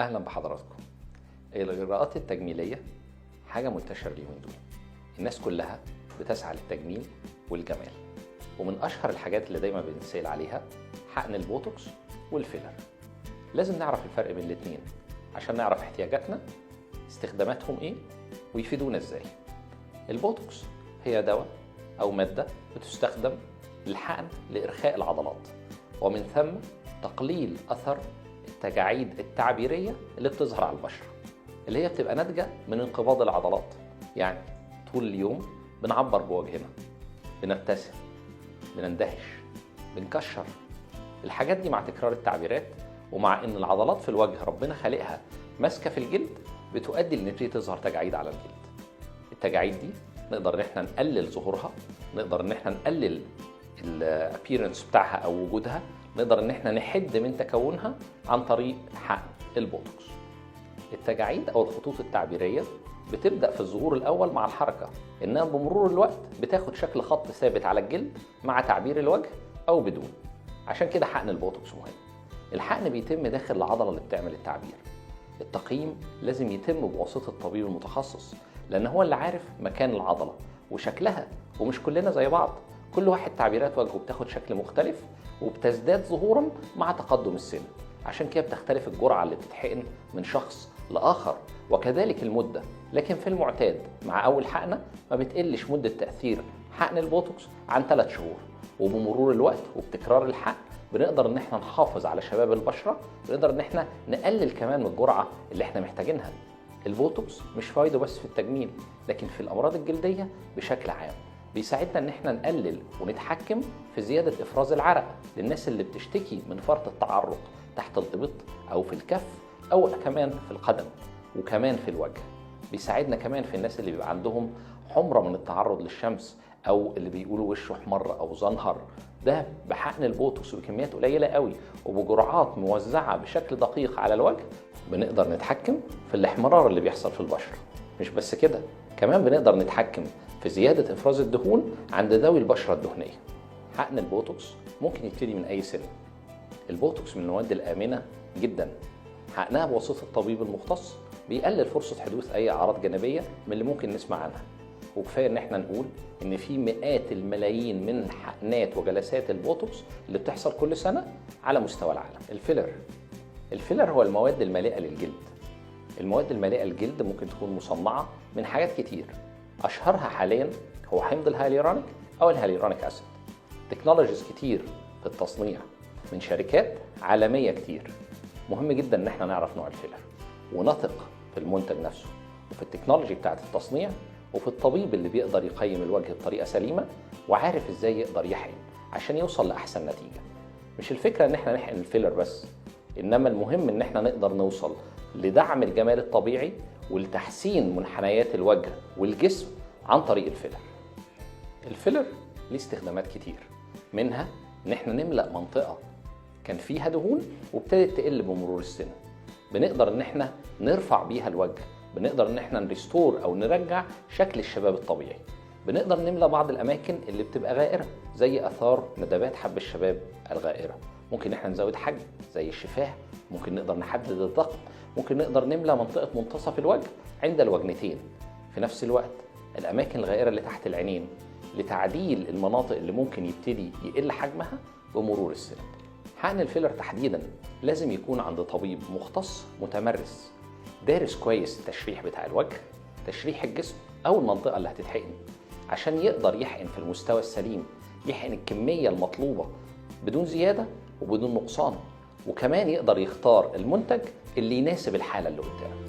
أهلا بحضراتكم. الإجراءات التجميلية حاجة منتشرة اليومين دول. الناس كلها بتسعى للتجميل والجمال، ومن أشهر الحاجات اللي دايما بنسأل عليها حقن البوتوكس والفيلر. لازم نعرف الفرق بين الاتنين عشان نعرف احتياجاتنا، استخداماتهم ايه، ويفيدونا ازاي. البوتوكس هي دواء أو مادة بتستخدم للحقن لإرخاء العضلات، ومن ثم تقليل أثر التجاعيد التعبيرية اللي بتظهر على البشرة، اللي هي بتبقى ناتجة من انقباض العضلات. يعني طول اليوم بنعبر بوجهنا، بنبتسم، بنندهش، بنكشر. الحاجات دي مع تكرار التعبيرات ومع ان العضلات في الوجه ربنا خالقها ماسكة في الجلد بتؤدي ان تبتدي تظهر تجاعيد على الجلد. التجاعيد دي نقدر ان احنا نقلل ظهورها، نقدر ان احنا نقلل الابيرنس بتاعها او وجودها، نقدر ان احنا نحد من تكونها عن طريق حقن البوتوكس. التجاعيد او الخطوط التعبيريه بتبدا في الظهور الاول مع الحركه، انها بمرور الوقت بتاخد شكل خط ثابت على الجلد مع تعبير الوجه او بدون. عشان كده حقن البوتوكس مهم. الحقن بيتم داخل العضله اللي بتعمل التعبير. التقييم لازم يتم بواسطه الطبيب المتخصص، لان هو اللي عارف مكان العضله وشكلها، ومش كلنا زي بعض. كل واحد تعبيرات وجهه بتاخد شكل مختلف وبتزداد ظهورا مع تقدم السن. عشان كده بتختلف الجرعه اللي بتتحقن من شخص لاخر، وكذلك المده. لكن في المعتاد مع اول حقنه ما بتقلش مده تاثير حقن البوتوكس عن 3 شهور، وبمرور الوقت وبتكرار الحقن بنقدر ان احنا نحافظ على شباب البشره، بنقدر ان احنا نقلل كمان من الجرعه اللي احنا محتاجينها. البوتوكس مش فايده بس في التجميل، لكن في الامراض الجلديه بشكل عام. بيساعدنا ان احنا نقلل ونتحكم في زياده افراز العرق للناس اللي بتشتكي من فرط التعرق تحت الابط او في الكف او كمان في القدم، وكمان في الوجه. بيساعدنا كمان في الناس اللي بيبقى عندهم حمرة من التعرض للشمس، او اللي بيقولوا وشه احمر او زنهر. ده بحقن البوتوكس بكميات قليله قوي وبجرعات موزعه بشكل دقيق على الوجه بنقدر نتحكم في الاحمرار اللي بيحصل في البشره. مش بس كده، كمان بنقدر نتحكم في زياده افراز الدهون عند ذوي البشره الدهنيه. حقن البوتوكس ممكن يبتدي من اي سن. البوتوكس من المواد الامنه جدا. حقنها بواسطه الطبيب المختص بيقلل فرصه حدوث اي اعراض جانبيه من اللي ممكن نسمع عنها. وكفايه ان احنا نقول ان في مئات الملايين من حقنات وجلسات البوتوكس اللي بتحصل كل سنه على مستوى العالم. الفيلر هو المواد المالئه للجلد. المواد المالئه للجلد ممكن تكون مصنعه من حاجات كتير. اشهرها حاليا هو حمض الهيالورونيك او الهيالورونيك اسيد. تكنولوجيز كتير في التصنيع من شركات عالميه كتير. مهم جدا ان احنا نعرف نوع الفيلر ونثق في المنتج نفسه وفي التكنولوجي بتاعه التصنيع وفي الطبيب اللي بيقدر يقيم الوجه بطريقه سليمه وعارف ازاي يقدر يحقن عشان يوصل لاحسن نتيجه. مش الفكره ان احنا نحقن الفيلر بس، انما المهم ان احنا نقدر نوصل لدعم الجمال الطبيعي ولتحسين منحنيات الوجه والجسم عن طريق الفيلر. الفيلر ليه استخدامات كتير، منها ان احنا نملأ منطقه كان فيها دهون وابتدت تقل بمرور السن. بنقدر ان احنا نرفع بيها الوجه، بنقدر ان احنا نريستور او نرجع شكل الشباب الطبيعي. بنقدر نملى بعض الاماكن اللي بتبقى غائره زي اثار ندبات حب الشباب الغائره. ممكن احنا نزود حجم زي الشفاه، ممكن نقدر نحدد الضغط، ممكن نقدر نملى منطقه منتصف الوجه عند الوجنتين. في نفس الوقت الاماكن الغائره اللي تحت العينين لتعديل المناطق اللي ممكن يبتدي يقل حجمها بمرور السن. حقن الفيلر تحديدا لازم يكون عند طبيب مختص متمرس دارس كويس التشريح بتاع الوجه، تشريح الجسم او المنطقه اللي هتتحقن، عشان يقدر يحقن في المستوى السليم، يحقن الكميه المطلوبه بدون زياده وبدون نقصان، وكمان يقدر يختار المنتج اللي يناسب الحاله اللي قدامه.